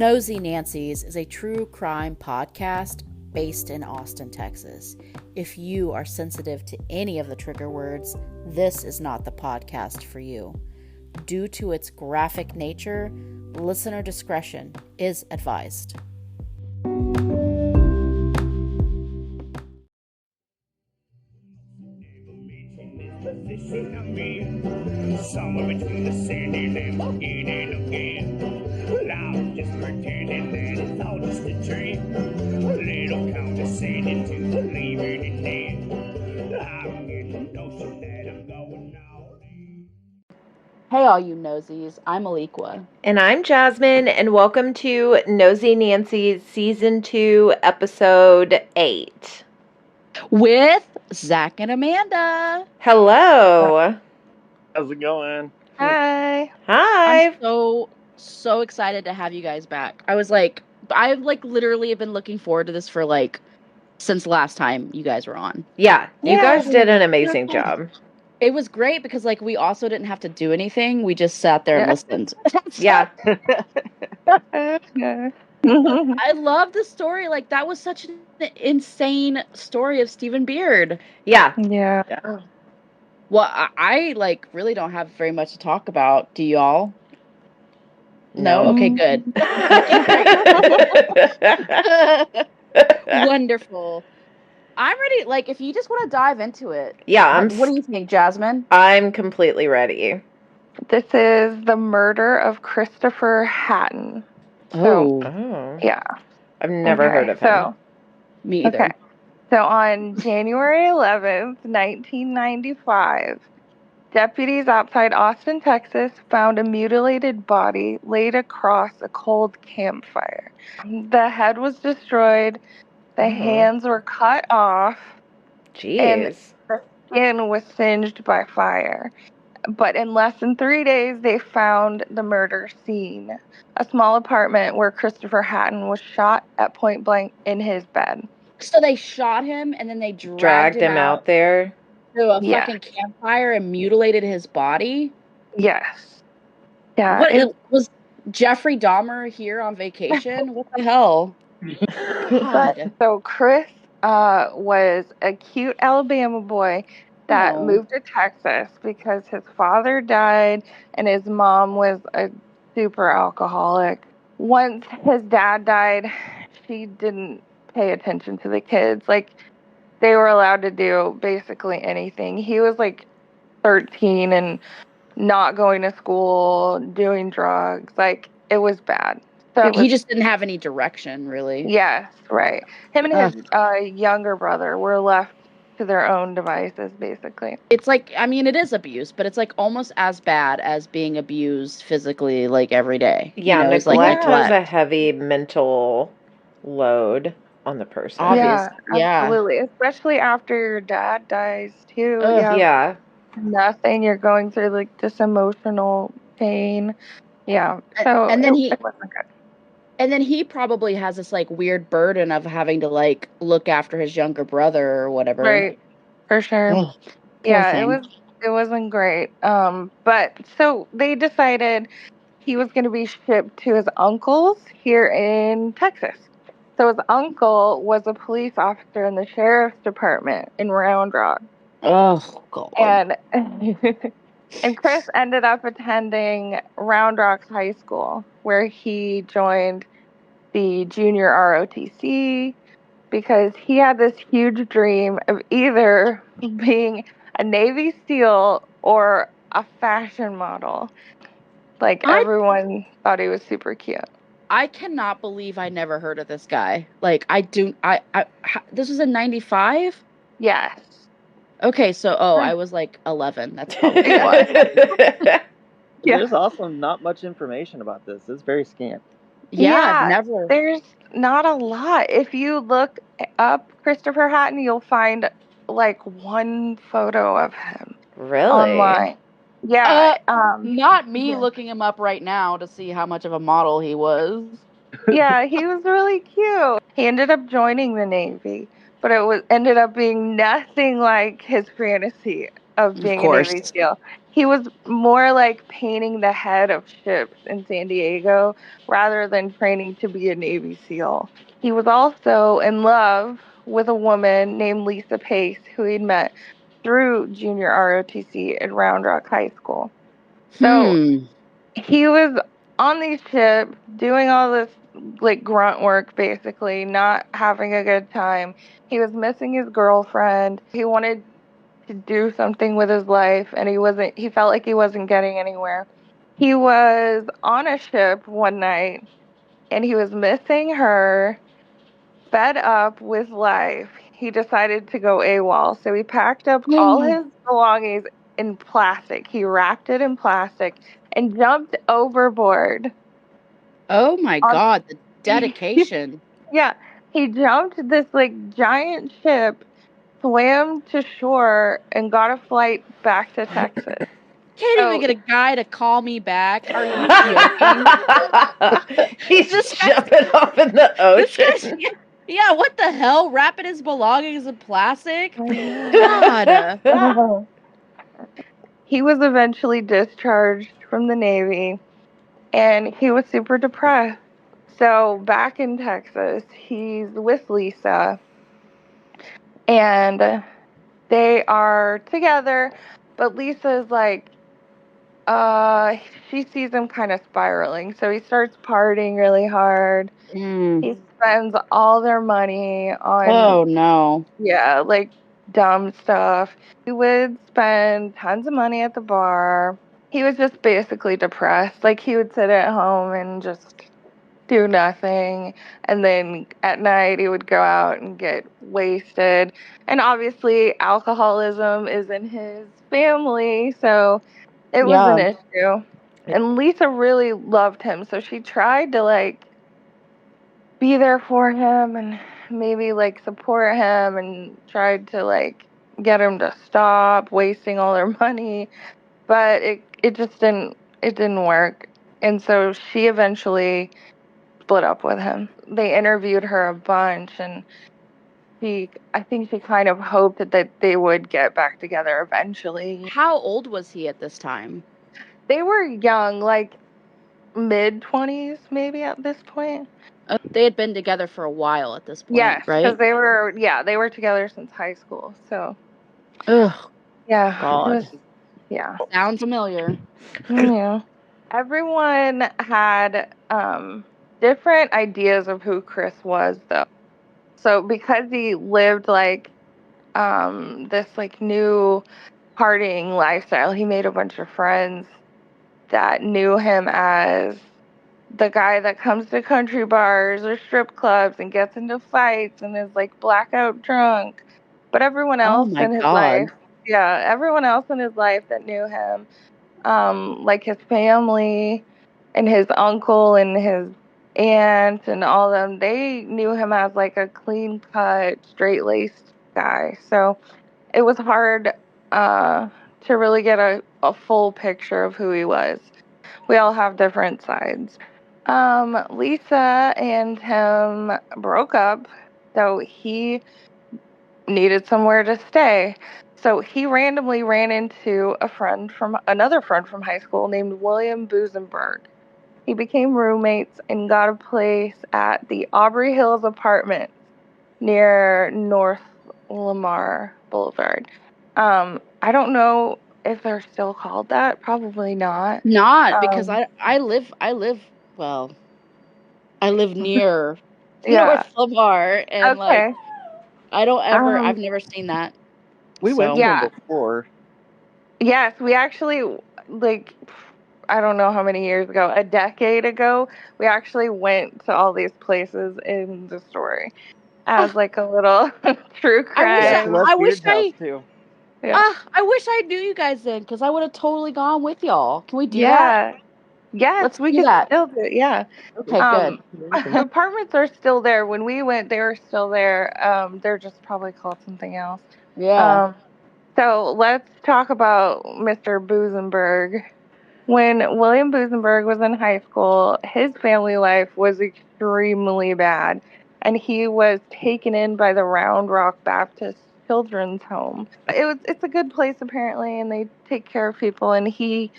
Nosy Nancy's is a true crime podcast based in Austin, Texas. If you are sensitive to any of the trigger words, this is not the podcast for you. Due to its graphic nature, listener discretion is advised. Somewhere between the sandy and again. Well, I was just pretending that it's all just a dream. A little condescending to believe in it. I'm getting the notion that I'm going all in. Hey, all you nosies, I'm Aliqua. And I'm Jasmine, and welcome to Nosy Nancy's Season 2, Episode 8. With Zac and Amanda. Hello. How's it going? Hi. I'm so excited to have you guys back. I've literally have been looking forward to this for since last time you guys were on. Yeah, you guys did an amazing job. It was great because we also didn't have to do anything. We just sat there and listened. Yeah. I love the story. That was such an insane story of Stephen Beard. Yeah. Yeah. Well, I really don't have very much to talk about. Do y'all? No? Okay, good. Wonderful. I'm ready. If you just want to dive into it. Yeah. What do you think, Jasmine? I'm completely ready. This is the murder of Christopher Hatton. Oh. Yeah. I've never heard of him. Me either. Okay. So on January 11th, 1995, deputies outside Austin, Texas, found a mutilated body laid across a cold campfire. The head was destroyed, the hands were cut off, and the skin was singed by fire. But in less than 3 days, they found the murder scene, a small apartment where Christopher Hatton was shot at point blank in his bed. So they shot him and then they dragged him out there to a fucking campfire and mutilated his body? Yes. Yeah. Was Jeffrey Dahmer here on vacation? What the hell? God. So Chris was a cute Alabama boy that moved to Texas because his father died and his mom was a super alcoholic. Once his dad died, she didn't pay attention to the kids. They were allowed to do basically anything. He was 13 and not going to school, doing drugs. It was bad. So he just didn't have any direction, really. Yes, right. Him and his younger brother were left to their own devices, basically. It's it is abuse, but it's almost as bad as being abused physically, every day. Yeah, neglect has a heavy mental load on the person. Yeah, absolutely. Especially after your dad dies, too. Yeah. Nothing. You're going through, this emotional pain. Yeah. So, and then it wasn't good. And then he probably has this weird burden of having to look after his younger brother or whatever. Right. For sure. Oh, yeah, it wasn't great. But so they decided he was going to be shipped to his uncle's here in Texas. So his uncle was a police officer in the sheriff's department in Round Rock. Oh, God. And Chris ended up attending Round Rock High School, where he joined the junior ROTC because he had this huge dream of either being a Navy SEAL or a fashion model. Everyone thought he was super cute. I cannot believe I never heard of this guy. This was in 95? Yes. Okay, so, I was 11. That's probably why. There's also not much information about this. It's very scant. Yeah, never. There's not a lot. If you look up Christopher Hatton, you'll find one photo of him. Really? Online. Yeah. Not me looking him up right now to see how much of a model he was. Yeah, he was really cute. He ended up joining the Navy, but ended up being nothing like his fantasy of being a Navy SEAL. He was more like painting the head of ships in San Diego rather than training to be a Navy SEAL. He was also in love with a woman named Lisa Pace, who he'd met through junior ROTC at Round Rock High School. So he was on these ships doing all this like grunt work, basically, not having a good time. He was missing his girlfriend. He wanted to do something with his life, and he felt like he wasn't getting anywhere. He was on a ship one night and he was missing her. Fed up with life, he decided to go AWOL. So he packed up all his belongings in plastic. He wrapped it in plastic and jumped overboard. Oh my God, the dedication. Yeah, he jumped this like giant ship, swam to shore, and got a flight back to Texas. Can't even get a guy to call me back. Are you joking? He's just jumping off in the ocean. Yeah, what the hell? Wrapping his belongings in plastic? God. He was eventually discharged from the Navy, and he was super depressed. So back in Texas, he's with Lisa, and they are together, but Lisa's like, she sees him kind of spiraling. So he starts partying really hard. He spends all their money on, oh no, yeah, like dumb stuff. He would spend tons of money at the bar. He was just basically depressed. Like he would sit at home and just do nothing. And then at night he would go out and get wasted. And obviously alcoholism is in his family, so it was an issue. And Lisa really loved him, so she tried to like be there for him and maybe like support him and tried to like get him to stop wasting all their money, but it just didn't work. And so she eventually split up with him. They interviewed her a bunch, and I think she kind of hoped that they would get back together eventually. How old was he at this time? They were young, like mid-20s maybe at this point. They had been together for a while at this point, yes, right? Because they were together since high school. So, yeah, God, sounds familiar. Yeah, everyone had different ideas of who Chris was, though. So because he lived like this like new partying lifestyle, he made a bunch of friends that knew him as the guy that comes to country bars or strip clubs and gets into fights and is like blackout drunk. But everyone else in his life, everyone else in his life that knew him, like his family and his uncle and his aunt and all them, they knew him as like a clean cut, straight laced guy. So it was hard to really get a full picture of who he was. We all have different sides. Lisa and him broke up, so he needed somewhere to stay. So he randomly ran into another friend from high school named William Busenberg. He became roommates and got a place at the Aubrey Hills apartment near North Lamar Boulevard. I don't know if they're still called that. Probably not. Because I live near North Lamar, and like I've never seen that. We went to them before. Yes, we actually, like, I don't know how many years ago, a decade ago, we actually went to all these places in the story as like a little true crime. I wish I knew you guys then, because I would have totally gone with y'all. Can we do that? Yes, Let's we do can that. still do it. Yeah. Okay, good. The apartments are still there. When we went, they were still there. They're just probably called something else. Yeah. So let's talk about Mr. Busenberg. When William Busenberg was in high school, his family life was extremely bad, and he was taken in by the Round Rock Baptist children's home. It's a good place apparently, and they take care of people. And he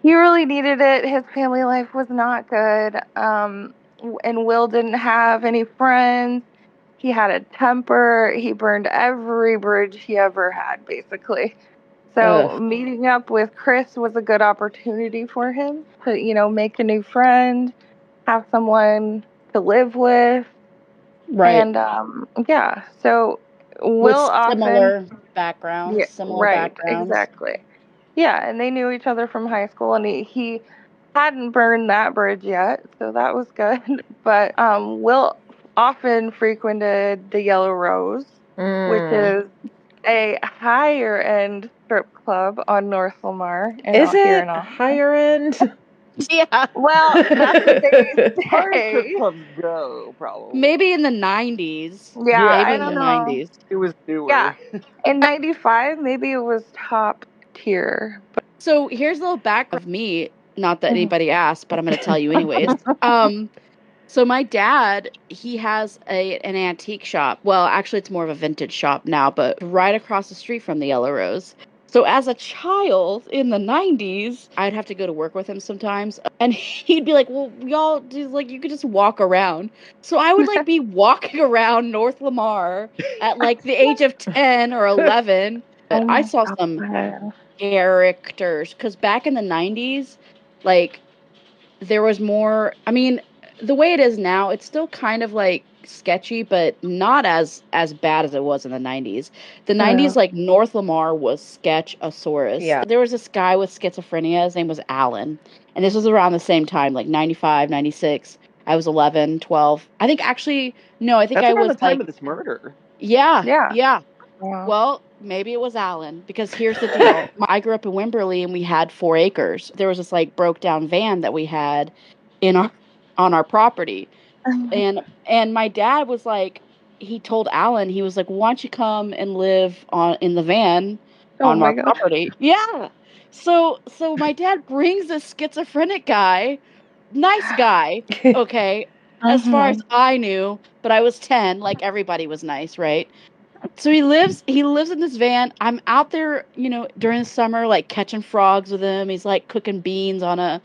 really needed it. His family life was not good. And Will didn't have any friends. He had a temper. He burned every bridge he ever had, basically. So meeting up with Chris was a good opportunity for him to, make a new friend, have someone to live with. Right. And so Will With often similar backgrounds, yeah, similar right, backgrounds. exactly. Yeah, and they knew each other from high school, and he hadn't burned that bridge yet, so that was good. But Will often frequented the Yellow Rose, which is a higher end strip club on North Lamar. Is Here it in Austin. higher end? Yeah. Well, that's what they Where say. strip clubs go, probably. Maybe in the 90s. Yeah, Maybe I in don't the know. 90s. It was newer. Yeah, in '95, maybe it was top tier. But So here's a little background of me. Not that anybody asked, but I'm going to tell you anyways. So my dad, he has an antique shop. Well, actually, it's more of a vintage shop now, but right across the street from the Yellow Rose. So as a child in the 90s, I'd have to go to work with him sometimes. And he'd be like, well, y'all, like, you could just walk around. So I would, like, be walking around North Lamar at, like, the age of 10 or 11. But I saw some characters. Because back in the 90s, like, there was more, I mean, the way it is now, it's still kind of like sketchy, but not as bad as it was in the 90s. The 90s, like North Lamar was sketch-asaurus. Yeah. There was this guy with schizophrenia. His name was Alan. And this was around the same time, like 95, 96. I was 11, 12. I think actually, no, I think That's I around was the time like, of this murder. yeah. Well, maybe it was Alan, because here's the deal. I grew up in Wimberley, and we had 4 acres. There was this like broke down van that we had on our property. And my dad was like, he told Alan, he was like, why don't you come and live in the van on our property? Yeah. So my dad brings this schizophrenic guy, nice guy, okay, as far as I knew, but I was 10, like everybody was nice, right? So he lives in this van. I'm out there, during the summer, like catching frogs with him. He's like cooking beans on a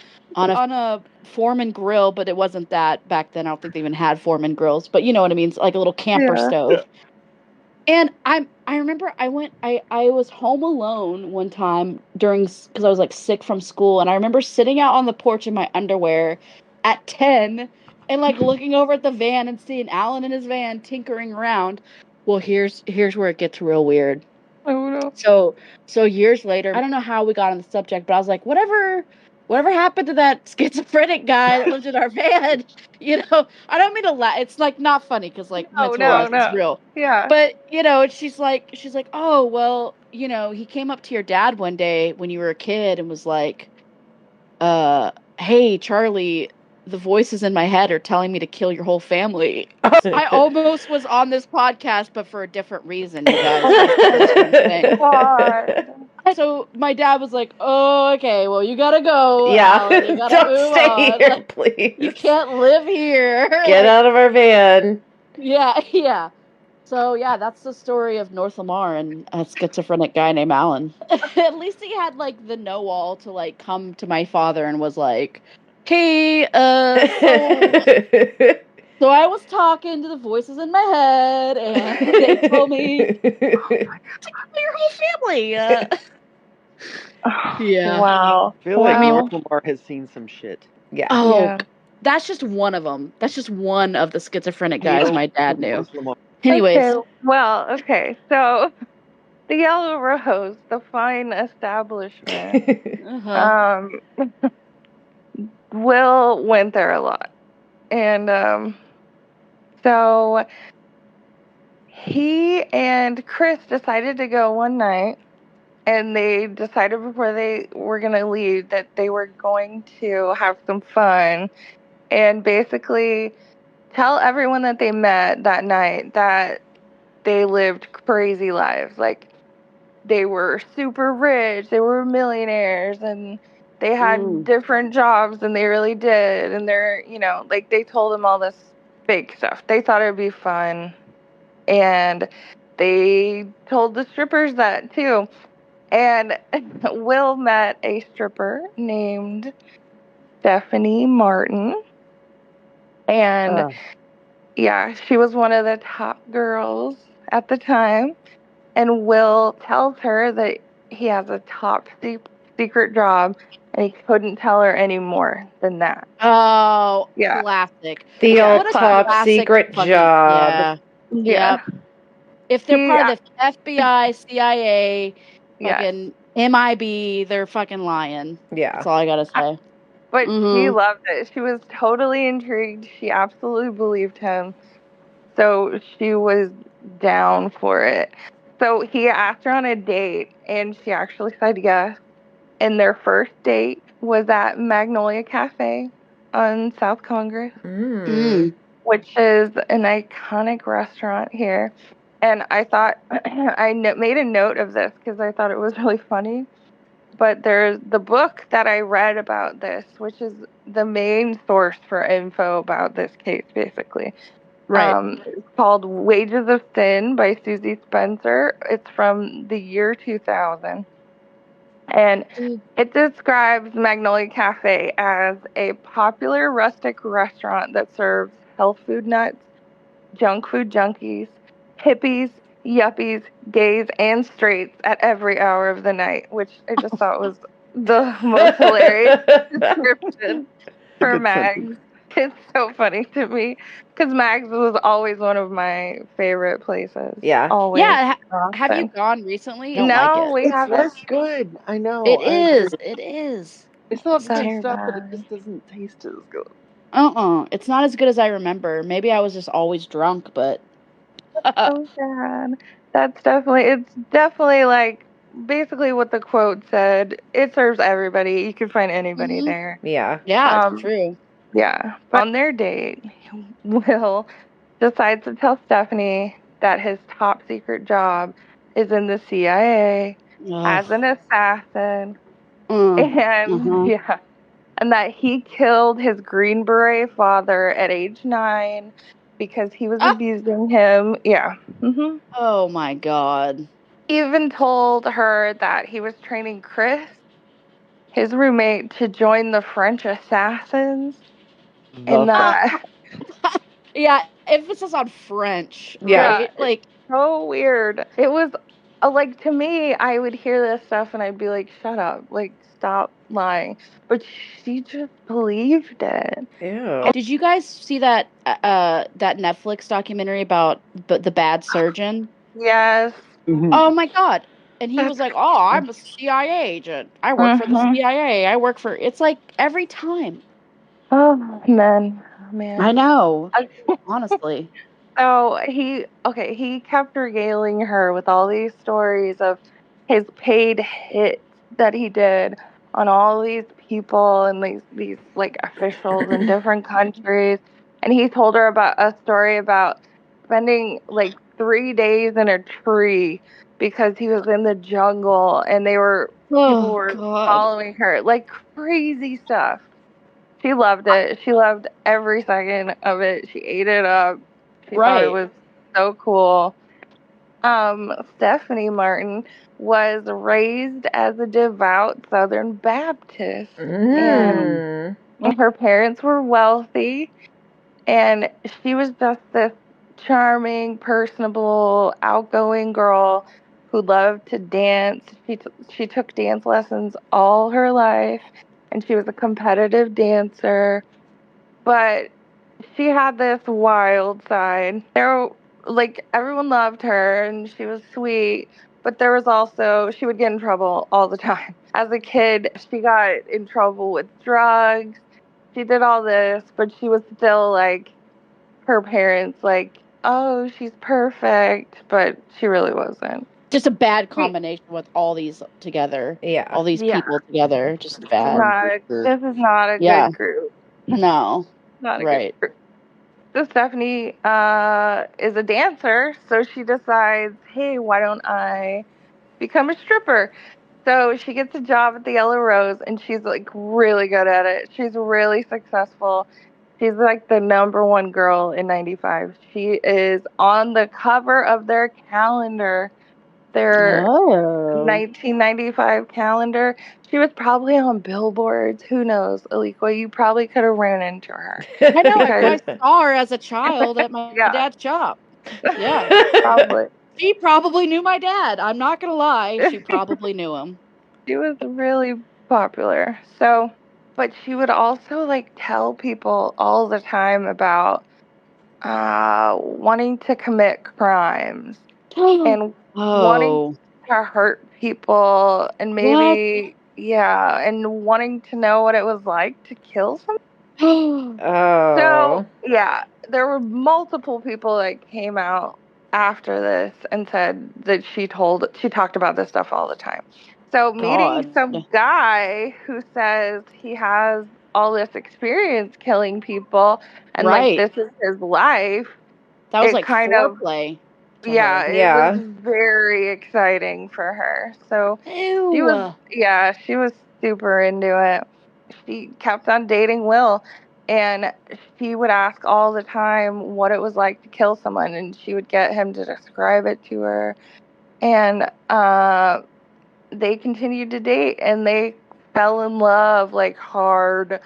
Foreman grill, but it wasn't that back then. I don't think they even had Foreman grills, but you know what I mean? It's like a little camper stove. And I remember I was home alone one time because I was like sick from school, and I remember sitting out on the porch in my underwear at 10 and like looking over at the van and seeing Alan in his van tinkering around. Well, here's where it gets real weird. Oh no. So years later, I don't know how we got on the subject, but I was like, whatever happened to that schizophrenic guy that lived in our van? I don't mean to laugh. It's like not funny because like mental illness is real. Yeah. But she's like, oh well, he came up to your dad one day when you were a kid and was like, hey Charlie, the voices in my head are telling me to kill your whole family. I almost was on this podcast, but for a different reason, you guys. So my dad was like, oh, okay, well, you gotta go. Yeah. Alan, you gotta Don't stay on. here, Like, please. You can't live here. Get out of our van. Yeah. So, yeah, that's the story of North Lamar and a schizophrenic guy named Alan. At least he had, like, the know-all to, like, come to my father and was like, hey, so I was talking to the voices in my head, and they told me to kill your whole family. Yeah. Wow. I feel like North Lamar has seen some shit. Yeah. Oh, Yeah. that's just one of them. That's just one of the schizophrenic guys my dad knew. North Lamar. Anyways. Okay. So the Yellow Rose, the fine establishment, Will went there a lot. And so he and Chris decided to go one night, and they decided before they were going to leave that they were going to have some fun and basically tell everyone that they met that night that they lived crazy lives. Like, they were super rich, they were millionaires, and they had different jobs than they really did. And they're, they told them all this fake stuff. They thought it would be fun. And they told the strippers that too. And Will met a stripper named Stephanie Martin. And yeah, she was one of the top girls at the time. And Will tells her that he has a top secret job and he couldn't tell her any more than that. Oh, Yeah. classic. The Yeah. old What a top classic secret fucking- job. Yeah. Yeah. Yep. If they're He- part of the FBI, CIA, Yes. fucking MIB, they're fucking lying. Yeah. That's all I gotta say. But she Mhm. loved it. She was totally intrigued. She absolutely believed him. So she was down for it. So he asked her on a date, and she actually said yes. And their first date was at Magnolia Cafe on South Congress, which is an iconic restaurant here. And I thought, made a note of this because I thought it was really funny. But there's the book that I read about this, which is the main source for info about this case, basically. Right. It's called Wages of Sin by Susie Spencer. It's from the year 2000. And it describes Magnolia Cafe as a popular rustic restaurant that serves health food nuts, junk food junkies, hippies, yuppies, gays, and straights at every hour of the night, which I just thought was the most hilarious description for Good Mags. sentence. It's so funny to me because Mags was always one of my favorite places. Yeah. Always. Yeah. Have you Often. gone recently? No, Like it. we haven't. It's good. I know. It I is. agree. It is. It's not So bad stuff, but it bad. just doesn't taste as good. It's not as good as I remember. Maybe I was just always drunk, but So sad. It's definitely like basically what the quote said. It serves everybody. You can find anybody Mhm. there. Yeah. yeah, it's true. Yeah. But on their date, Will decides to tell Stephanie that his top secret job is in the CIA as an assassin. And yeah. And that he killed his Green Beret father at age 9 because he was abusing him. Yeah. Oh my god. He even told her that he was training Chris, his roommate, to join the French assassins. And that. Yeah, emphasis on French, Yeah. right? Like, So weird. It was like, to me, I would hear this stuff and I'd be like, shut up, like, stop lying. But she just believed it. Ew. did you guys see that that Netflix documentary about the bad surgeon? Yes. Oh my god. And he was like, "Oh, I'm a CIA agent. I work for the CIA. I work for." It's like every time. Oh man. I know. Honestly. So he kept regaling her with all these stories of his paid hits that he did on all these people and these like officials in different countries. And he told her about a story about spending like 3 days in a tree because he was in the jungle and people were following her. Like crazy stuff. She loved it. She loved every second of it. She ate it up. She thought it was so cool. Stephanie Martin was raised as a devout Southern Baptist, and her parents were wealthy, and she was just this charming, personable, outgoing girl who loved to dance. She took dance lessons all her life, and she was a competitive dancer. But she had this wild side. Like everyone loved her and she was sweet, but there was also she would get in trouble all the time. As a kid, she got in trouble with drugs. She did all this, but she was still like her parents like, "Oh, she's perfect," but she really wasn't. Just a bad combination with all these together. Yeah. All these people together. Just bad. This is not a good group. No. Not a good group. So Stephanie is a dancer, so she decides, hey, why don't I become a stripper? So she gets a job at the Yellow Rose, and she's like really good at it. She's really successful. She's like the number one girl in 95. She is on the cover of their calendar, their 1995 calendar. She was probably on billboards. Who knows, Aliqua? You probably could have ran into her. I know. Because- I saw her as a child at my Yeah. dad's shop. Yeah. Probably. She probably knew my dad. I'm not going to lie. She probably knew him. She was really popular. So, but she would also like tell people all the time about wanting to commit crimes and wanting to hurt people and maybe and wanting to know what it was like to kill someone. So yeah, there were multiple people that came out after this and said that she talked about this stuff all the time. So meeting some guy who says he has all this experience killing people and like this is his life. That was like foreplay. Yeah, it was very exciting for her. So she was super into it. She kept on dating Will, and she would ask all the time what it was like to kill someone, and she would get him to describe it to her. And they continued to date, and they fell in love like hard.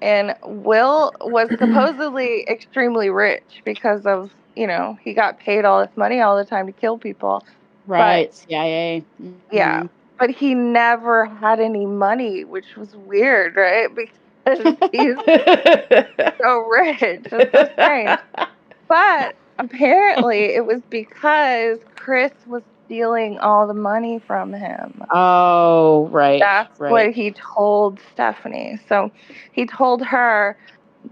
And Will was supposedly extremely rich because of, he got paid all this money all the time to kill people. Right, but, CIA. Mm-hmm. Yeah, but he never had any money, which was weird, right? Because he's so rich. It's so strange. But apparently it was because Chris was stealing all the money from him. Oh, right. That's what he told Stephanie. So he told her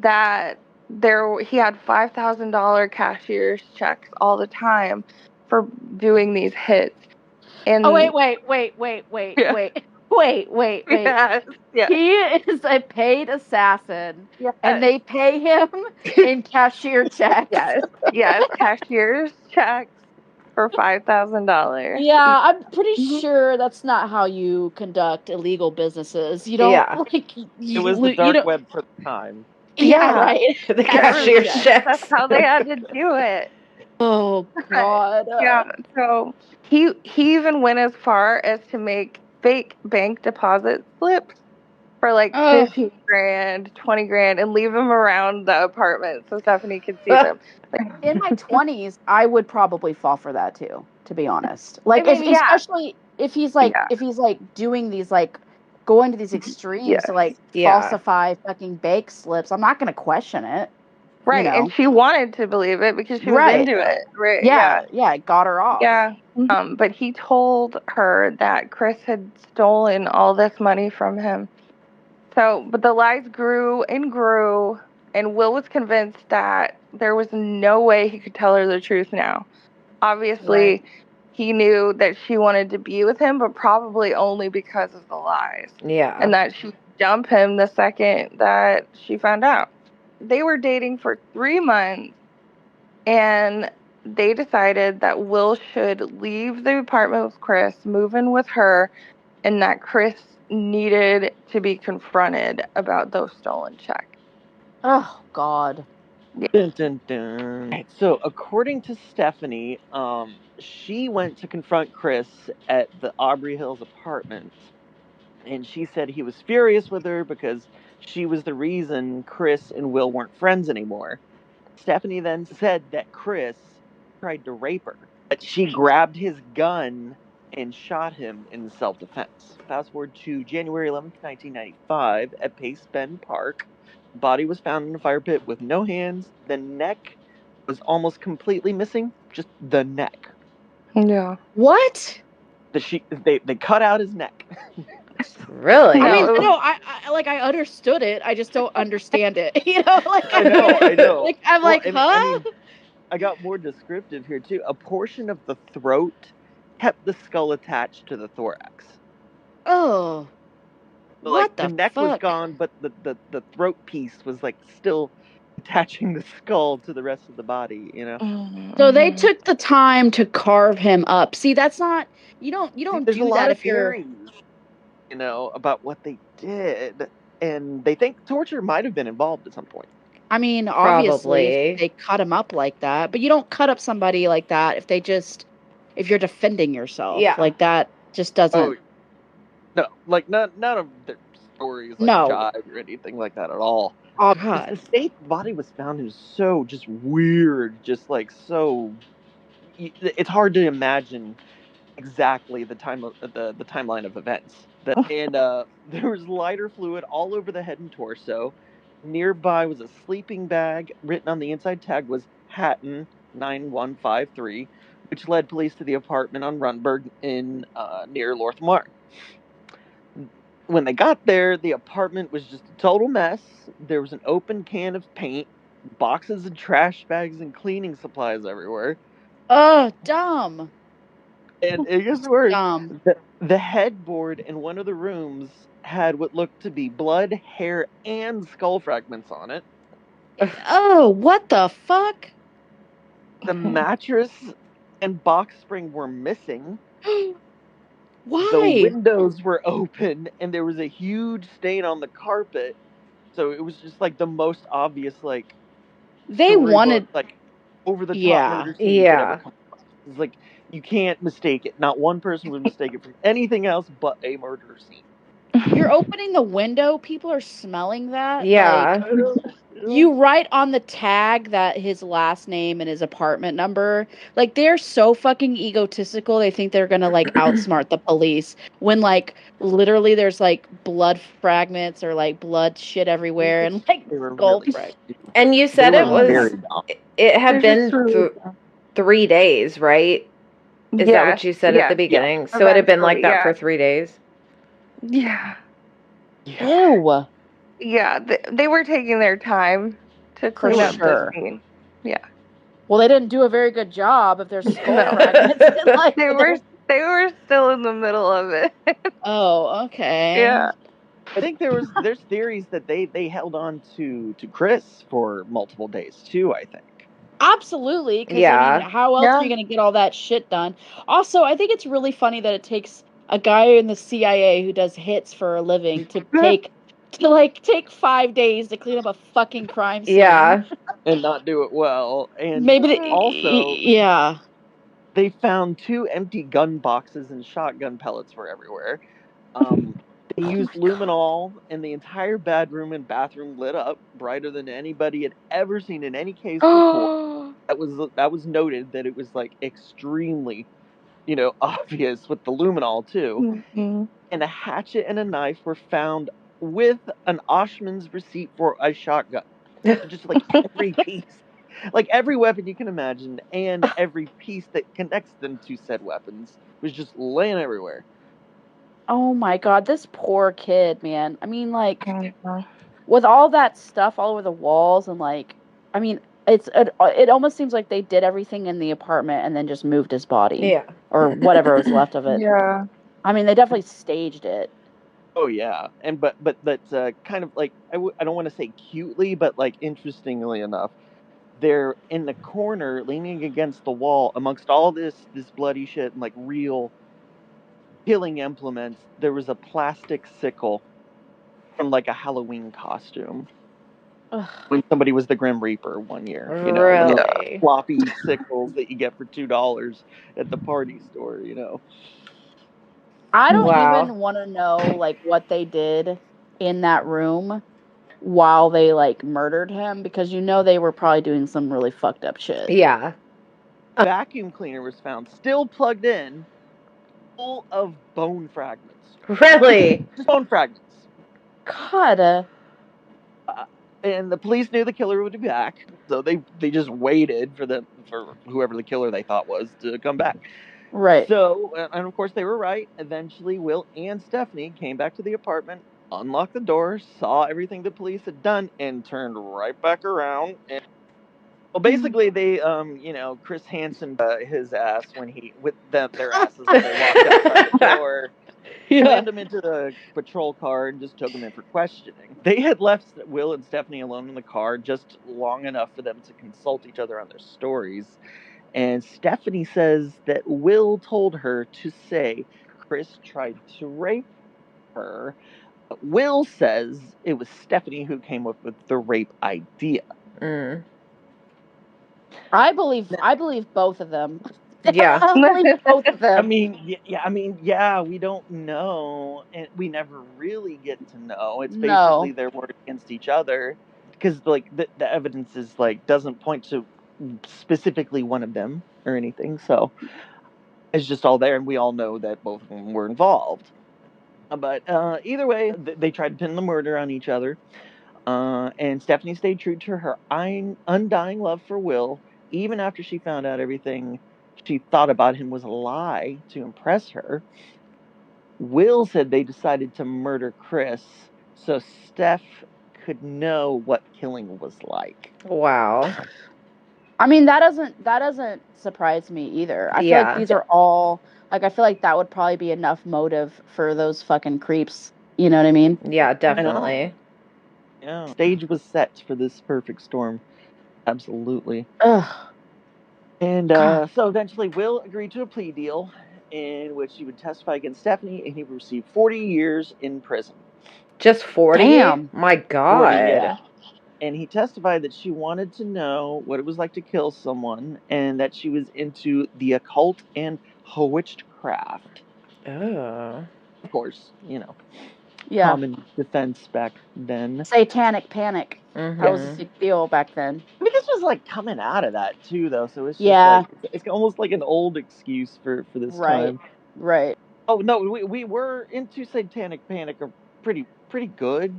that he had $5,000 cashier's checks all the time for doing these hits. And wait. Yes. He is a paid assassin, and they pay him in cashier checks. Yes, cashier's checks for $5,000. Yeah, I'm pretty sure that's not how you conduct illegal businesses. You don't it was the dark web for the time. Yeah, right. The cashier's checks. That's how they had to do it. Oh God. Yeah. So he even went as far as to make fake bank deposit slips for like $15,000, $20,000, and leave them around the apartment so Stephanie could see them. In my 20s, I would probably fall for that too, to be honest. Like, especially if he's like doing these going to these extremes to falsify fucking bank slips. I'm not going to question it. Right, and she wanted to believe it because she was into it. Right? Yeah, it got her off. Yeah. But he told her that Chris had stolen all this money from him. So, but the lies grew, and Will was convinced that there was no way he could tell her the truth now. Obviously, he knew that she wanted to be with him, but probably only because of the lies. Yeah. And that she'd dump him the second that she found out. They were dating for 3 months, and they decided that Will should leave the apartment with Chris, move in with her, and that Chris needed to be confronted about those stolen checks. Oh, God. Yeah. Dun, dun, dun. So, according to Stephanie, she went to confront Chris at the Aubrey Hills apartment, and she said he was furious with her because she was the reason Chris and Will weren't friends anymore. Stephanie then said that Chris tried to rape her, but she grabbed his gun and shot him in self-defense. Fast forward to January 11th, 1995, at Pace Bend Park. Body was found in a fire pit with no hands. The neck was almost completely missing, just the neck. Yeah. What? They cut out his neck. Really? I mean, no, I understood it. I just don't understand it. I know. Like, I'm I got more descriptive here too. A portion of the throat kept the skull attached to the thorax. Oh. So, what the neck was gone, but the throat piece was still attaching the skull to the rest of the body, So they took the time to carve him up. See, that's not you don't do that if you're about what they did, and they think torture might have been involved at some point. I mean, obviously, if Probably. they cut him up like that, but you don't cut up somebody like that if you're defending yourself. Yeah. Like that just Oh, doesn't. no, like none of their stories like No. jive or anything like that at all. Oh, Because the God. state the body was found is so just weird, just like so. It's hard to imagine exactly the timeline of events. And there was lighter fluid all over the head and torso. Nearby was a sleeping bag. Written on the inside tag was Hatton 9153, which led police to the apartment on Runberg in near Lorthmar. When they got there, the apartment was just a total mess. There was an open can of paint, boxes and trash bags, and cleaning supplies everywhere. dumb. And it gets worse. Dumb. The headboard in one of the rooms had what looked to be blood, hair, and skull fragments on it. Oh, what the fuck? The mattress and box spring were missing. The Why? windows were open, and there was a huge stain on the carpet. So it was just like the most obvious, like They storybook, wanted. like over the top Yeah. murder scene you could ever Yeah. come across. It's like you can't mistake it. Not one person would mistake it for anything else but a murder scene. You're opening the window. People are smelling that. Yeah. Like, you write on the tag that his last name and his apartment number. Like, they're so fucking egotistical. They think they're gonna like outsmart the police when like literally there's like blood fragments or like blood shit everywhere and like They were skull really fragments. stupid. And you They said it were was very dumb. it had They're been just really 3 days, right? Is that what Yes, you said at the yes, beginning? So it had been like eventually, that for 3 days. yeah. Yeah. Ew. Yeah, they were taking their time to For clean up sure. the scene. Yeah. Well, they didn't do a very good job if there's skull No. fragments. Like, They were still in the middle of it. oh, okay. Yeah. I think there's theories that they held on to Chris for multiple days too, I think. Absolutely, because I Yeah. mean, how else are you going to get all that shit done? Also, I think it's really funny that it takes a guy in the CIA who does hits for a living to take 5 days to clean up a fucking crime scene. Yeah. And not do it well. And Maybe also yeah. they found 2 empty gun boxes and shotgun pellets were everywhere. They used luminol, and the entire bedroom and bathroom lit up brighter than anybody had ever seen in any case before. That was noted that it was like extremely, obvious with the luminol too. Mhm. And a hatchet and a knife were found with an Oshman's receipt for a shotgun. So just like every piece, like every weapon you can imagine, and every piece that connects them to said weapons was just laying everywhere. Oh my god, this poor kid, man. I mean, like, Mhm. with all that stuff all over the walls and like, I mean, it almost seems like they did everything in the apartment and then just moved his body Yeah. or whatever was left of it. Yeah. I mean, they definitely staged it. Oh yeah, and but that's kind of like I don't want to say cutely, but like interestingly enough, they're in the corner, leaning against the wall, amongst all this bloody shit and like real killing implements. There was a plastic sickle from like a Halloween costume Ugh. when somebody was the Grim Reaper one year. One of those Really? floppy sickles that you get for $2 at the party store. I don't Wow. even want to know like what they did in that room while they like murdered him because they were probably doing some really fucked up shit. Yeah. A vacuum cleaner was found, still plugged in, full of bone fragments. Really? Just bone fragments. God. And the police knew the killer would be back, so they just waited for whoever the killer they thought was to come back. Right. So, and of course they were right. Eventually, Will and Stephanie came back to the apartment, unlocked the door, saw everything the police had done, and turned right back around. And, well, basically, they, Chris Hansen, his ass with their asses when they walked outside the door. Slammed him into the patrol car and just took him in for questioning. They had left Will and Stephanie alone in the car just long enough for them to consult each other on their stories. And Stephanie says that Will told her to say Chris tried to rape her. But Will says it was Stephanie who came up with the rape idea. I believe both of them. Yeah. I believe both of them. I mean, yeah, we don't know, and we never really get to know. It's basically No. they're working against each other because, like, the evidence is like doesn't point to specifically one of them or anything. So it's just all there, and we all know that both of them were involved. But either way, they tried to pin the murder on each other. And Stephanie stayed true to her undying love for Will, even after she found out everything she thought about him was a lie to impress her. Will said they decided to murder Chris so Steph could know what killing was like. Wow. I mean, that doesn't surprise me either. I feel like Yeah. these are all like, I feel like that would probably be enough motive for those fucking creeps. You know what I mean? Yeah, definitely. Yeah. Stage was set for this perfect storm. Absolutely. Ugh. And God. so eventually Will agreed to a plea deal in which he would testify against Stephanie and he would receive 40 years in prison. Just 40? Damn. My 40, God. yeah. And he testified that she wanted to know what it was like to kill someone and that she was into the occult and witchcraft. Oh. Of course, you know, Yeah. common defense back then. Satanic panic. Mm-hmm. That was a big deal back then. I mean, this was like coming out of that too, though. So it's just Yeah. like it's almost like an old excuse for this Right. time. Right. Oh no, we were into satanic panic pretty good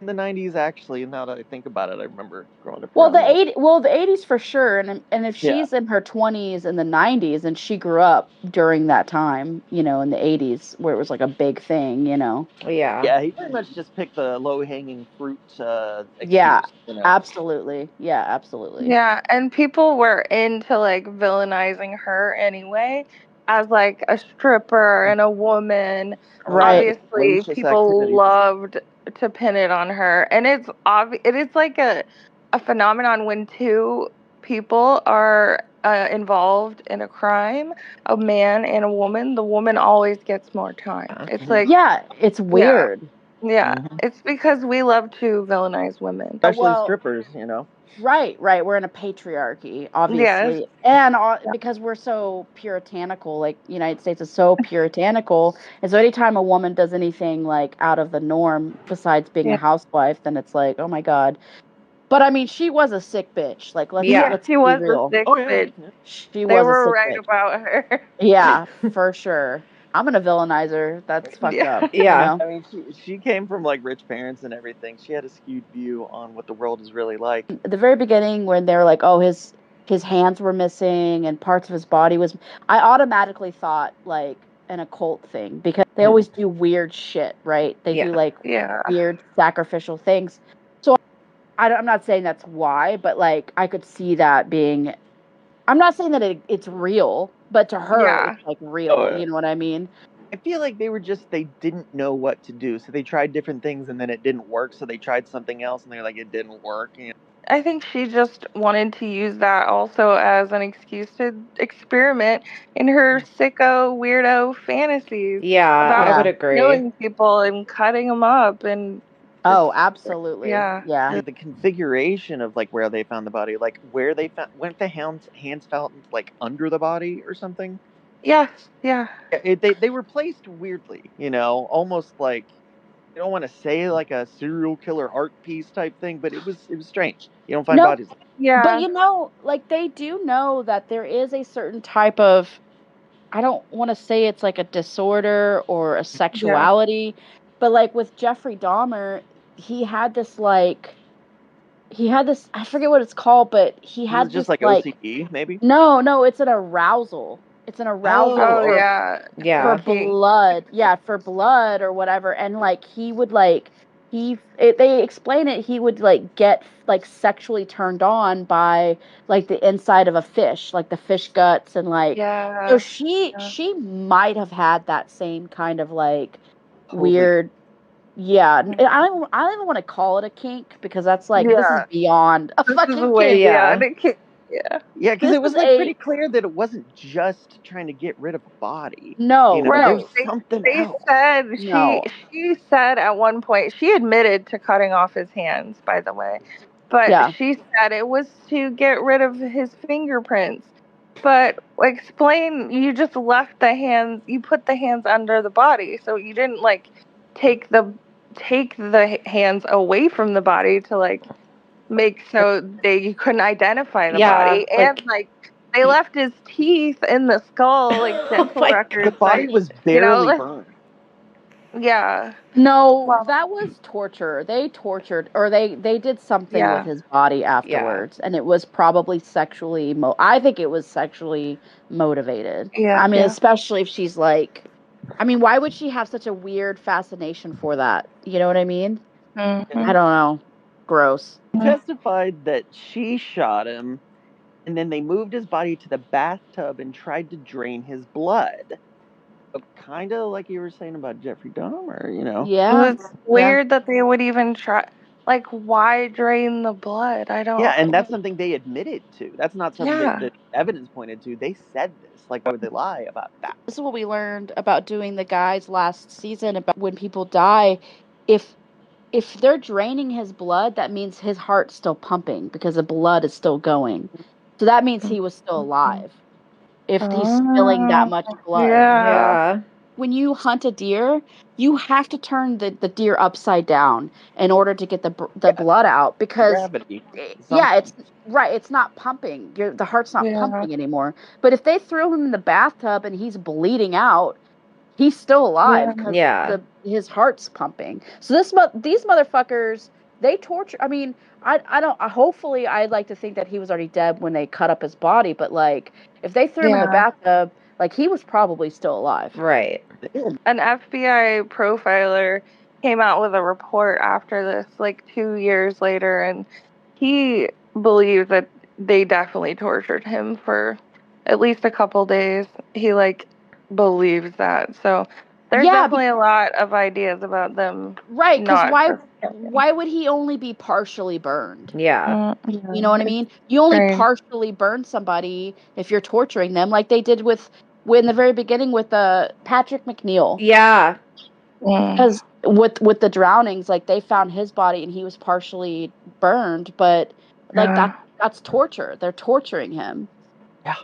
in the 90s actually. Now that I think about it, I remember growing up. Well, around that. the 80s for sure, and if she's in her 20s in the 90s and she grew up during that time, you know, in the 80s where it was like a big thing, you know. Yeah. Yeah, he pretty much just picked the low hanging fruit excuse. Yeah, You know? absolutely. Yeah, absolutely. Yeah, and people were into like villainizing her anyway as like a stripper and a woman. Right. Obviously, Salacious people activities. loved to pin it on her, and it is like a phenomenon when two people are involved in a crime, a man and a woman. The woman always gets more time. It's like Yeah, it's weird. yeah, Mhm. it's because we love to villainize women. Especially Well, strippers, you know. Right. We're in a patriarchy, obviously, and because we're so puritanical, like United States is so puritanical, and so anytime a woman does anything like out of the norm, besides being a housewife, then it's like, oh my God. But I mean, she was a sick bitch. Like, let's She be was real. a sick Oh yeah. bitch. She They was a were sick right bitch. about her. Yeah, for sure. I'm gonna villainize her. That's fucked up. Yeah. You know? I mean, she came from like rich parents and everything. She had a skewed view on what the world is really like. At the very beginning, when they were like, oh, his hands were missing and parts of his body was, I automatically thought like an occult thing because they always do weird shit, right? They do like weird sacrificial things. So I'm not saying that's why, but like I could see that being. I'm not saying that it's real, but to her it's like real. Oh, yeah. You know what I mean? I feel like they didn't know what to do, so they tried different things and then it didn't work. So they tried something else and they're like, it didn't work. You know? I think she just wanted to use that also as an excuse to experiment in her sicko weirdo fantasies. Yeah, about I would agree. killing people and cutting them up and. Oh, absolutely. Yeah. Yeah. The configuration of like where they found the body, like where they found, went the hands felt like under the body or something. Yes. Yeah. They were placed weirdly, you know, almost like, I don't want to say like a serial killer art piece type thing, but it was strange. You don't find bodies. Yeah. But you know, like they do know that there is a certain type of, I don't want to say it's like a disorder or a sexuality, but like with Jeffrey Dahmer, he had this, I forget what it's called, but he had Is it just this like OCD, maybe? No, it's an arousal. It's an arousal for blood. Yeah, for blood or whatever. And like he would like they explain it, he would like get like sexually turned on by like the inside of a fish, like the fish guts and like so she might have had that same kind of like weird. Yeah, I don't even want to call it a kink because that's like this is beyond a fucking kink. Beyond a kink. Yeah, because it was like pretty clear that it wasn't just trying to get rid of a body. No, you know, right. There's something They else. said she said at one point, she admitted to cutting off his hands, by the way. But Yeah. she said it was to get rid of his fingerprints. But explain, you just left the hands, you put the hands under the body, so you didn't like take the hands away from the body to like make so you couldn't identify the body, and like they left his teeth in the skull, like dental records. The body was barely burned. Yeah. No, Well, that was torture. They tortured, or they did something Yeah. with his body afterwards, and it was probably sexually. I think it was sexually motivated. Yeah. I mean, Yeah. especially if she's like, I mean, why would she have such a weird fascination for that? You know what I mean? Mhm. I don't know. Gross. He testified that she shot him, and then they moved his body to the bathtub and tried to drain his blood. Kind of like you were saying about Jeffrey Dahmer, you know? Yeah. It's weird that they would even try. Like, why drain the blood? I don't. Yeah, and that's something they admitted to. That's not something Yeah. that evidence pointed to. They said this. Like, why would they lie about that? This is what we learned about doing the guys last season about when people die. If they're draining his blood, that means his heart's still pumping because the blood is still going. So that means he was still alive. If he's spilling that much blood. Yeah. When you hunt a deer, you have to turn the deer upside down in order to get the blood out because Gravity. it's right. It's not pumping. The heart's not pumping anymore. But if they throw him in the bathtub and he's bleeding out, he's still alive because his heart's pumping. So these motherfuckers, they torture. I mean, I don't. Hopefully, I'd like to think that he was already dead when they cut up his body. But like, if they threw him in the bathtub, like he was probably still alive. Right. An FBI profiler came out with a report after this, like 2 years later, and he believes that they definitely tortured him for at least a couple days. He believes that. So there's definitely a lot of ideas about them. Right, because why would he only be partially burned? Yeah. You know what I mean? You only partially burn somebody if you're torturing them, like they did in the very beginning with Patrick McNeil. Yeah. Because with the drownings, like they found his body and he was partially burned, but like that's torture. They're torturing him. Yeah.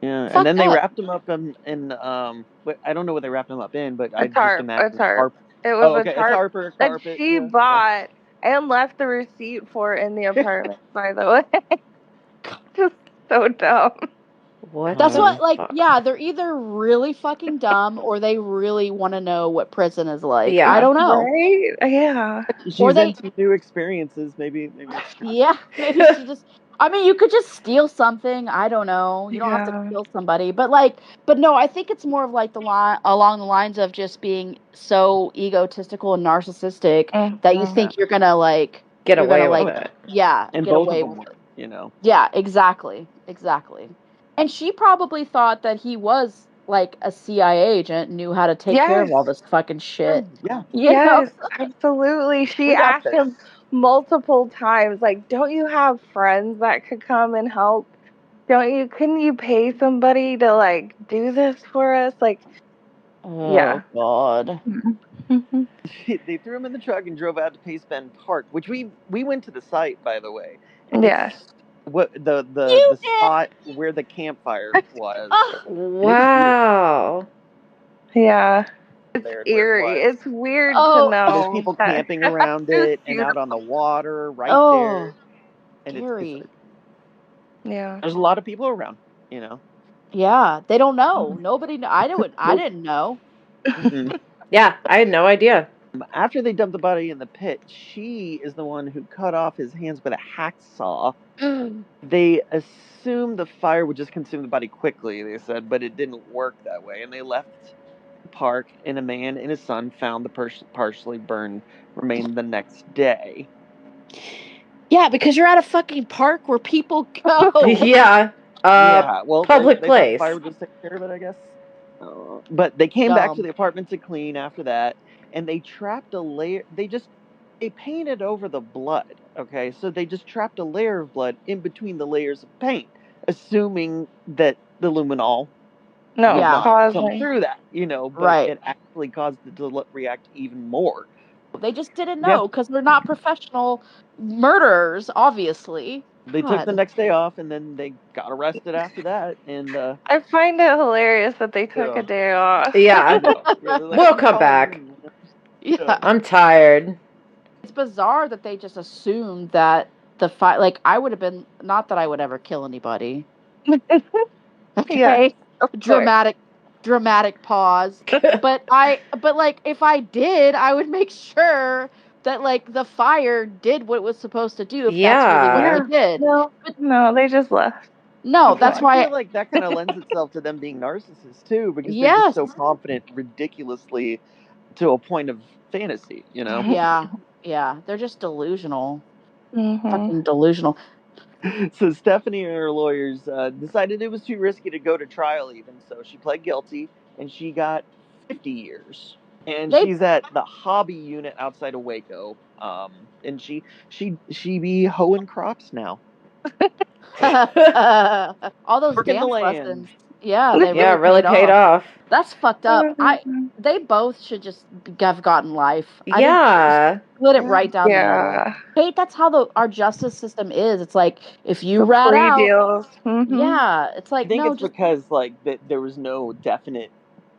Yeah. And then they wrapped him up in I don't know what they wrapped him up in, but I just imagine a tarp. It was a tarp that she bought and left the receipt for in the apartment, by the way. Just so dumb. What? That's what, they're either really fucking dumb or they really want to know what prison is like. Yeah. I don't know. Right? Yeah. She's into new experiences, maybe. Yeah, maybe she just. I mean, you could just steal something. I don't know. You don't have to kill somebody, but no. I think it's more of like along the lines of just being so egotistical and narcissistic that you think you're gonna get away with it. Yeah, and get both away of them with it. You know. Yeah, exactly. And she probably thought that he was like a CIA agent, knew how to take care of all this fucking shit. Yeah. Yes, absolutely. She asked him multiple times, like, don't you have friends that could come and help? Couldn't you pay somebody to do this for us? Oh God. They threw him in the truck and drove out to Pace Bend Park, which we went to the site, by the way. Yes. What the spot where the campfire was. Wow. Yeah. It's eerie. It's weird to know. There's people camping around it and out on the water there. And scary. Yeah. There's a lot of people around, you know. Yeah, they don't know. Nobody. I didn't know. Mm-hmm. Yeah, I had no idea. After they dumped the body in the pit, she is the one who cut off his hands with a hacksaw. They assumed the fire would just consume the body quickly, they said, but it didn't work that way. And they left the park, and a man and his son found the partially burned remains the next day. Yeah, because you're at a fucking park where people go. Yeah. Well, public they place. Thought the fire would just take care of it, I guess. But they came back to the apartment to clean after that, and they trapped a layer. They painted over the blood. Okay, so they just trapped a layer of blood in between the layers of paint, assuming that the luminol would not come through that, you know. But it actually caused it to react even more They just didn't know because they're not professional murderers, obviously. They took the next day off, and then they got arrested after that. And I find it hilarious that they took a day off. Yeah. they're like, We'll "I'm come calling back." in." Yeah. I'm tired. It's bizarre that they just assumed that the fight, like, I would have been, not that I would ever kill anybody. Okay. Of Dramatic pause. But like, if I did, I would make sure that, like, the fire did what it was supposed to do, if that's really what they did. No, they just left. No, that's I why. feel like that kind of lends itself to them being narcissists too, because they're Yes. just so confident, ridiculously, to a point of fantasy. You know. Yeah, they're just delusional. Mm-hmm. Fucking delusional. So Stephanie and her lawyers decided it was too risky to go to trial even, so she pled guilty, and she got 50 years. And she's at the hobby unit outside of Waco. And she be hoeing crops now. All those Working dance the land. lessons. Yeah, they really paid off. That's fucked up. They both should just have gotten life. Yeah. Split it right down the middle. Kate, that's how our justice system is. It's like, if you rat out, deals. Mm-hmm. Yeah, it's like, I think it's because like there was no definite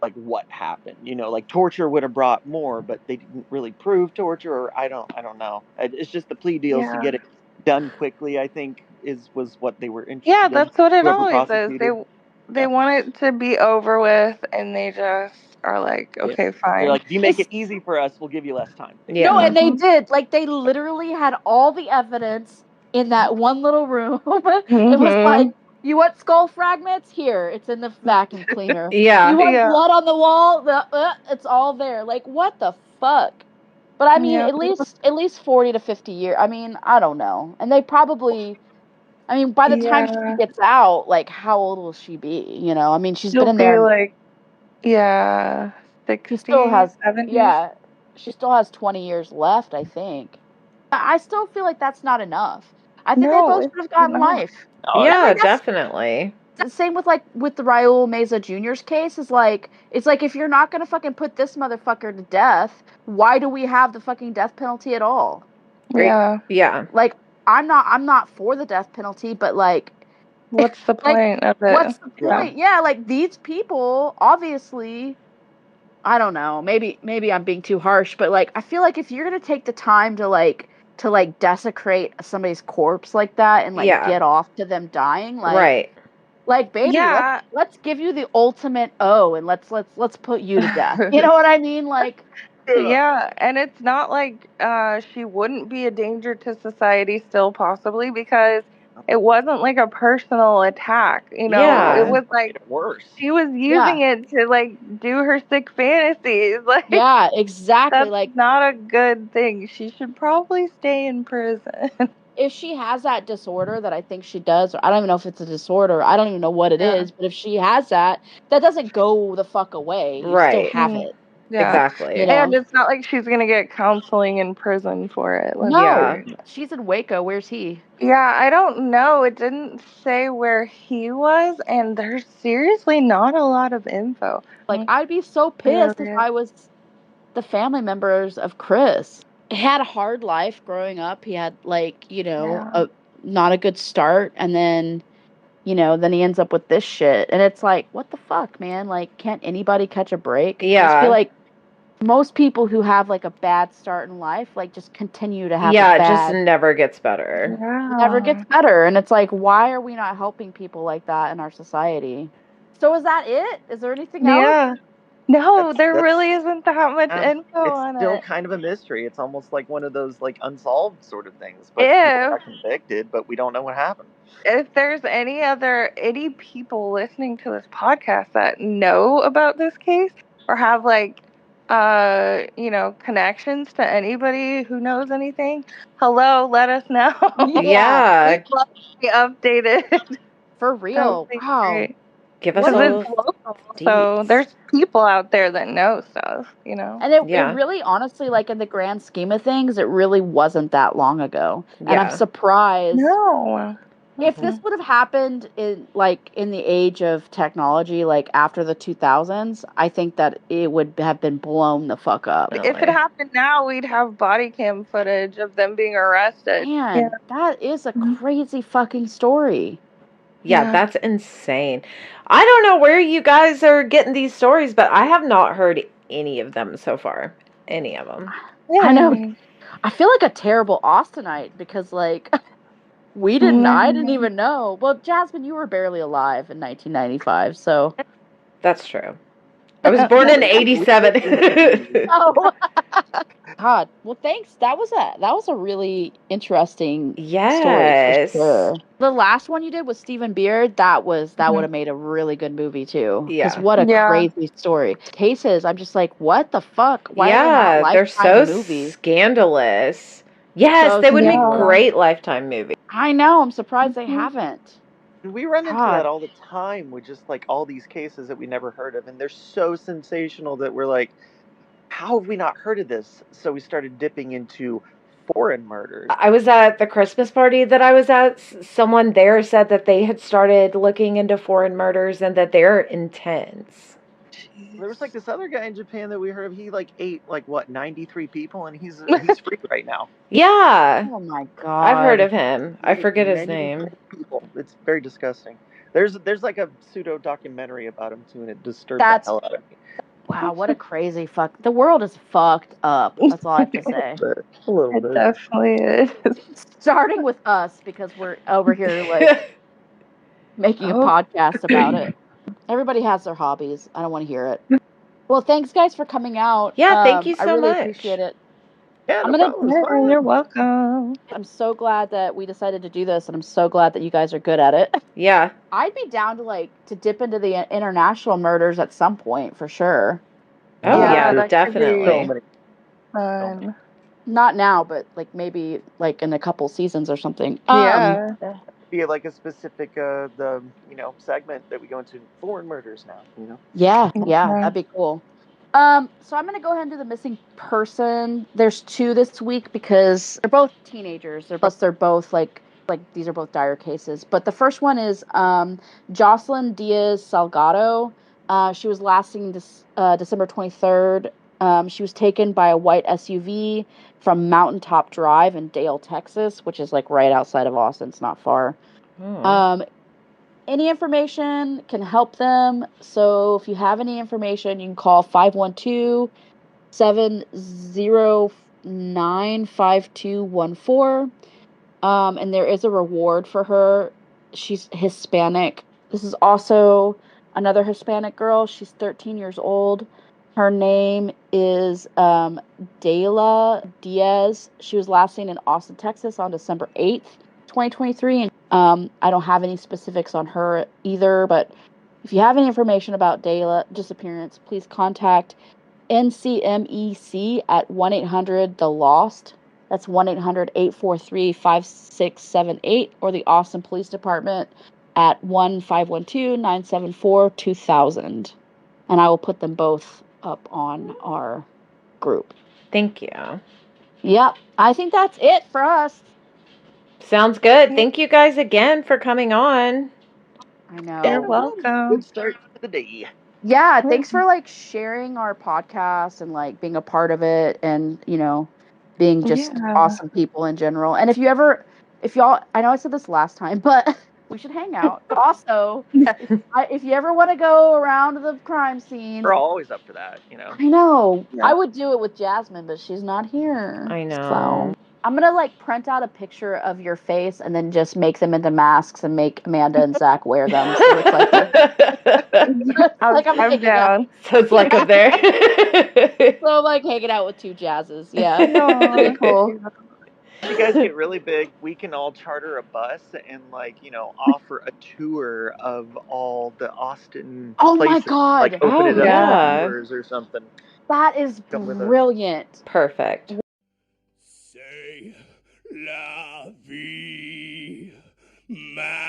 like what happened. You know, like torture would have brought more, but they didn't really prove torture, or I don't know. It's just the plea deals to get it done quickly. I think was what they were interested in. Yeah, that's what it always is. prosecuted. They want it to be over with, and they just are like, okay, fine. They're like, if you make it easy for us, we'll give you less time. Yeah. No, and they did. Like, they literally had all the evidence in that one little room. It was like, you want skull fragments? Here, it's in the vacuum cleaner. Yeah. You want blood on the wall? It's all there. Like, what the fuck? But I mean, at least 40 to 50 years. I mean, I don't know. And they probably, I mean, by the time she gets out, like, how old will she be? You know, I mean, she's been in there. Like, 60, she still has 70s. Yeah, she still has 20 years left, I think. I still feel like that's not enough. I think they both should have gotten life. Yeah, definitely. The same with the Raul Meza Jr.'s case. It's like if you're not gonna fucking put this motherfucker to death, why do we have the fucking death penalty at all? Yeah. Like, I'm not for the death penalty, but like, what's the point of it? What's the point? Yeah, like, these people obviously, I don't know, maybe I'm being too harsh, but like, I feel like if you're gonna take the time to desecrate somebody's corpse like that and like get off to them dying, like, like, baby, let's give you the ultimate and let's put you to death. You know what I mean? Like, yeah, and it's not like she wouldn't be a danger to society still, possibly, because it wasn't like a personal attack, you know. It was like worse. She was using it to like do her sick fantasies. Like, yeah, exactly. That's like, not a good thing. She should probably stay in prison. If she has that disorder that I think she does, or I don't even know if it's a disorder, I don't even know what it is, but if she has that doesn't go the fuck away. You still have it. Yeah. Exactly. You know? And it's not like she's going to get counseling in prison for it. No. She's in Waco. Where's he? Yeah, I don't know. It didn't say where he was, and there's seriously not a lot of info. Like, I'd be so pissed if I was the family members of Chris. He had a hard life growing up. He had, like, you know, not a good start, and then, you know, then he ends up with this shit. And it's like, what the fuck, man? Like, can't anybody catch a break? Yeah. I just feel like most people who have, like, a bad start in life, like, just continue to have it just never gets better. Never gets better. And it's like, why are we not helping people like that in our society? So is that it? Is there anything else? Yeah. No, there really isn't that much info on it. It's still kind of a mystery. It's almost like one of those like unsolved sort of things. But people got convicted, but we don't know what happened. If there's any people listening to this podcast that know about this case or have like you know, connections to anybody who knows anything, hello, let us know. Yeah. We'd love to be updated. For real. Wow. Great. Give us a so there's people out there that know stuff, you know. And it really, honestly, like, in the grand scheme of things, it really wasn't that long ago. And I'm surprised. No. If this would have happened in the age of technology, like after the 2000s, I think that it would have been blown the fuck up. If it happened now, we'd have body cam footage of them being arrested. Man, that is a crazy fucking story. Yeah, that's insane. I don't know where you guys are getting these stories, but I have not heard any of them so far. Any of them. I know. I feel like a terrible Austinite because, like, I didn't even know. Well, Jasmine, you were barely alive in 1995, so. That's true. I was born in 87. Oh. God. Well, thanks. That was a really interesting story for sure. The last one you did with Stephen Beard, that would have made a really good movie too. Yeah. Because what a crazy story. Cases, I'm just like, what the fuck? Why are they not they're so movies? scandalous. Yes, So they would make great Lifetime movies. I know. I'm surprised they haven't. We run into that all the time with just like all these cases that we never heard of, and they're so sensational that we're like, how have we not heard of this? So we started dipping into foreign murders. I was at the Christmas party that I was at. Someone there said that they had started looking into foreign murders and that they're intense. There was like this other guy in Japan that we heard of. He like ate 93 people, and he's free right now. Yeah. Oh my God. I've heard of him. I forget his name. People. It's very disgusting. There's like a pseudo documentary about him too, and it disturbed the hell out of me. Wow, what a crazy fuck. The world is fucked up. That's all I have to say. A little bit. It definitely is. Starting with us, because we're over here like making a podcast about it. Everybody has their hobbies. I don't want to hear it. Well, thanks guys for coming out. Yeah, thank you so much. I really appreciate it. Yeah, You're welcome. I'm so glad that we decided to do this, and I'm so glad that you guys are good at it. Yeah. I'd be down to dip into the international murders at some point for sure. Oh yeah, definitely. Fun. Not now, but like maybe like in a couple seasons or something. Yeah. Be like a specific segment that we go into foreign murders now. Yeah, that'd be cool. So I'm gonna go ahead and do the missing person. There's 2 this week because they're both teenagers. They're both like these are both dire cases. But the first one is Jocelyn Diaz Salgado. She was last seen December 23rd. She was taken by a white SUV from Mountaintop Drive in Dale, Texas, which is like right outside of Austin. It's not far. Any information can help them. So if you have any information, you can call 512-709-5214. And there is a reward for her. She's Hispanic. This is also another Hispanic girl. She's 13 years old. Her name is Dayla Diaz. She was last seen in Austin, Texas on December 8th, 2023. And I don't have any specifics on her either, but if you have any information about Dayla's disappearance, please contact NCMEC at 1-800-THE-LOST. That's 1-800-843-5678, or the Austin Police Department at 1-512-974-2000. And I will put them both up on our group. Thank you. Yep, I think that's it for us. Sounds good. Thank you guys again for coming on. I know. You're welcome. Good start to the day. Yeah, thanks for like sharing our podcast and like being a part of it, and being just awesome people in general. And if y'all, I know I said this last time, but we should hang out. Also, if you ever want to go around to the crime scene, we're always up for that. I know. Yeah. I would do it with Jasmine, but she's not here. I know. So I'm gonna like print out a picture of your face and then just make them into masks and make Amanda and Zac wear them. So it's like I'm down. So it's like up there. So I'm like hanging out with 2 jazzes. Yeah. Pretty cool. If you guys get really big, we can all charter a bus and offer a tour of all the Austin places. My God. Like open it up for tours or something. That is brilliant. Perfect. C'est la vie, ma